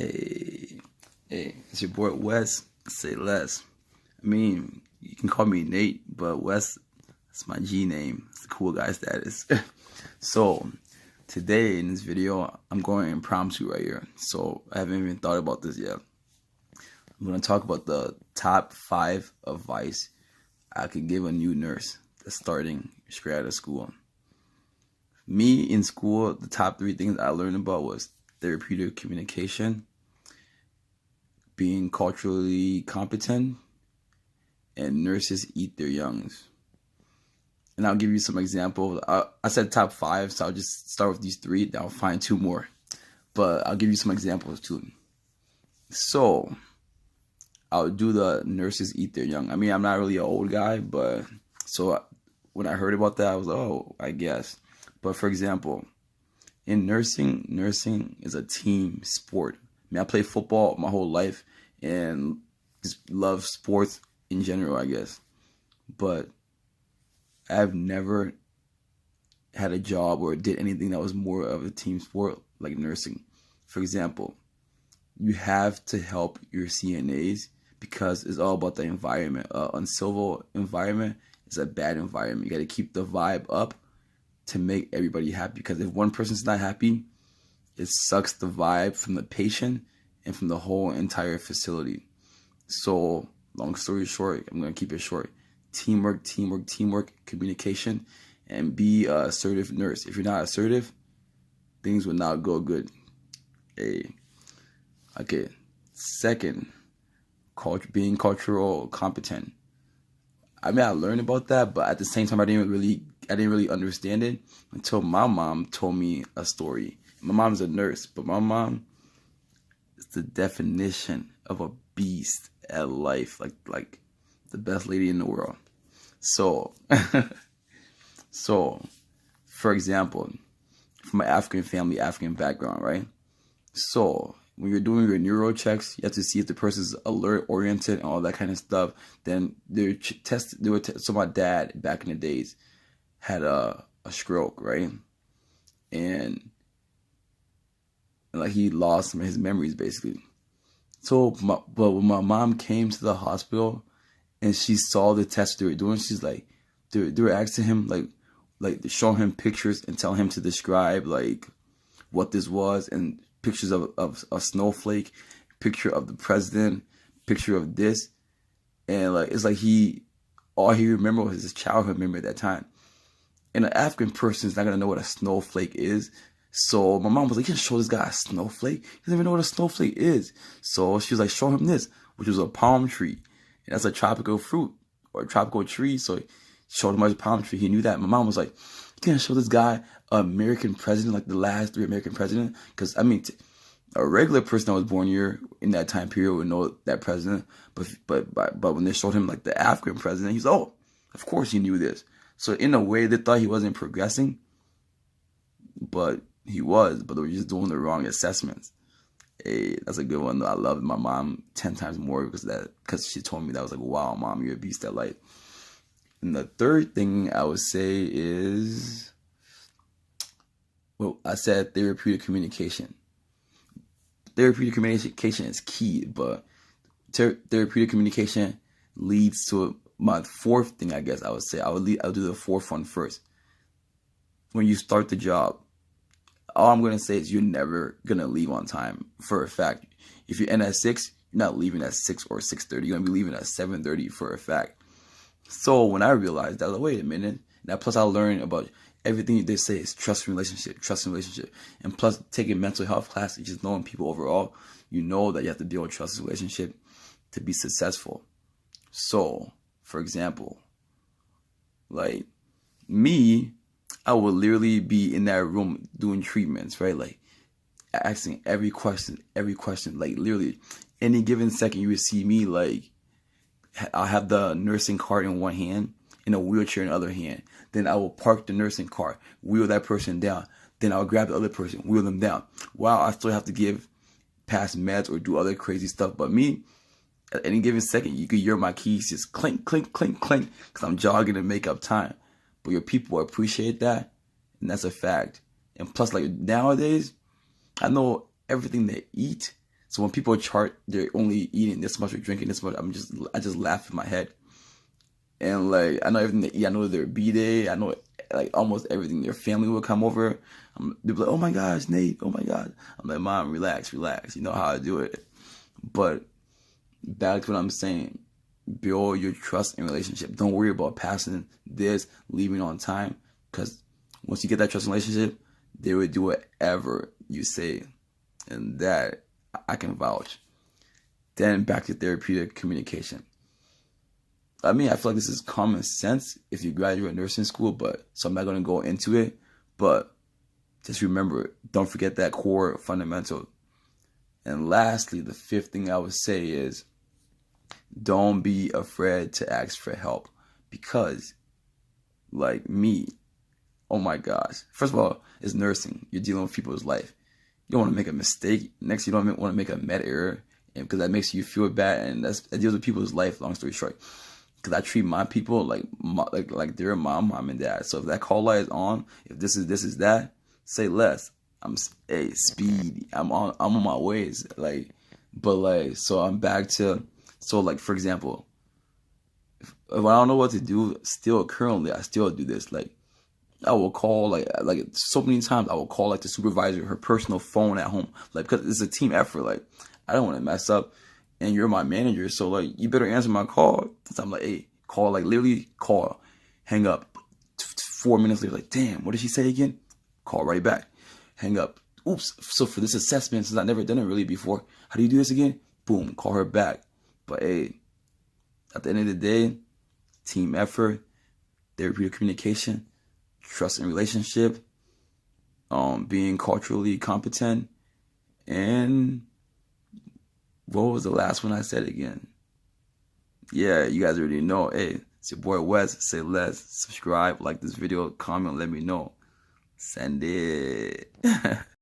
Hey, hey, it's your boy Wes. Say less. I mean, you can call me Nate, but Wes, that's my G name. It's the cool guy status. So, today in this video, I'm going impromptu right here. So, I haven't even thought about this yet. I'm going to talk about the top 5 advice I could give a new nurse that's starting straight out of school. Me in school, the top 3 things I learned about was therapeutic communication, being culturally competent, and nurses eat their youngs. And I'll give you some examples. I said top 5, so I'll just start with these 3, then I'll find 2 more. But I'll give you some examples too. So, I'll do the nurses eat their young. I mean, I'm not really an old guy, but so when I heard about that, I was like, oh, I guess. But for example, in nursing is a team sport. I mean, I played football my whole life and just love sports in general, I guess. But I've never had a job or did anything that was more of a team sport like nursing. For example, you have to help your CNAs because it's all about the environment. Uncivil environment is a bad environment. You got to keep the vibe up to make everybody happy, because if one person's not happy, it sucks the vibe from the patient and from the whole entire facility. So, long story short, I'm going to keep it short. Teamwork, communication, and be an assertive nurse. If you're not assertive, things will not go good. Okay. Second, being cultural competent. I mean, I learned about that, but at the same time, I didn't really understand it until my mom told me a story. My mom's a nurse, but my mom is the definition of a beast at life, like the best lady in the world. So, for example, from an African family, African background, right? So, when you're doing your neuro checks, you have to see if the person's alert, oriented, and all that kind of stuff. Then so my dad, back in the days, had a stroke, right? And like he lost some of his memories, basically. So, but when my mom came to the hospital and she saw the test they were doing, she's like, they were asking him, like showing him pictures and telling him to describe, like, what this was, and pictures of a snowflake, picture of the president, picture of this. And, like, it's like all he remembered was his childhood memory at that time. And an African person is not going to know what a snowflake is. So my mom was like, you can show this guy a snowflake? He doesn't even know what a snowflake is. So she was like, show him this, which was a palm tree. And that's a tropical fruit or a tropical tree. So he showed him a palm tree. He knew that. My mom was like, you can't show this guy an American president, like the last 3 American presidents? Because, I mean, a regular person that was born here in that time period would know that president. But when they showed him, like, the African president, he's, oh, of course he knew this. So in a way, they thought he wasn't progressing, but he was. But they were just doing the wrong assessments. Hey, that's a good one, though. I love my mom 10 times more because she told me that. I was like, wow, mom, you're a beast at life. And the third thing I would say is, well, I said therapeutic communication. Therapeutic communication is key, but therapeutic communication leads to my 4th thing, I guess I would say. I'll do the 4th one first. When you start the job, all I'm going to say is you're never going to leave on time, for a fact. If you end at 6, you're not leaving at 6 or 6:30. You're going to be leaving at 7:30 for a fact. So when I realized that, I was like, wait a minute. Now, plus I learned about everything they say is trust and relationship. And plus taking mental health classes, just knowing people overall, you know that you have to build a trust and relationship to be successful. So, for example, like me, I would literally be in that room doing treatments, right? Like asking every question, like literally any given second you would see me, like, I'll have the nursing cart in one hand and a wheelchair in the other hand. Then I will park the nursing cart, wheel that person down. Then I'll grab the other person, wheel them down. While I still have to pass meds or do other crazy stuff. But me, at any given second, you could hear my keys just clink, clink, clink, clink, because I'm jogging to make up time. But your people appreciate that, and that's a fact. And plus, like, nowadays, I know everything they eat, So when people chart they're only eating this much or drinking this much, I just laugh in my head. And like I know everything they eat. I know their B-day. I know like almost everything. Their family will come over. They'll be like, "Oh my gosh, Nate! Oh my God!" I'm like, "Mom, relax, relax. You know how I do it." But back to what I'm saying, build your trust and relationship. Don't worry about passing this, leaving on time, because once you get that trust relationship, they will do whatever you say, and that I can vouch. Then back to therapeutic communication. I mean, I feel like this is common sense if you graduate nursing school, but so I'm not going to go into it. But just remember, don't forget that core fundamental. And lastly, the fifth thing I would say is don't be afraid to ask for help. Because, like me, oh my gosh. First of all, it's nursing. You're dealing with people's life. You don't want to make a mistake. Next, you don't want to make a med error, and because that makes you feel bad, and that deals with people's life. Long story short, because I treat my people like they're my mom and dad. So if that call light is on, if this is that, say less. Hey, speed. I'm on my ways. Like, but like, so I'm back to, so like for example, if I don't know what to do, still currently I still do this. Like, I will call like so many times I will call like the supervisor her personal phone at home, like because it's a team effort. Like I don't want to mess up, and you're my manager, so like you better answer my call. So I'm like, hey, call, like literally call, hang up. 4 minutes later, like damn, what did she say again? Call right back, hang up. Oops. So for this assessment, since I've never done it really before, how do you do this again? Boom, call her back. But hey, at the end of the day, team effort, therapeutic communication, trust and relationship, being culturally competent, and what was the last one I said again? Yeah, you guys already know. Hey, it's your boy Wes. Say less. Subscribe, like this video, comment, let me know. Send it.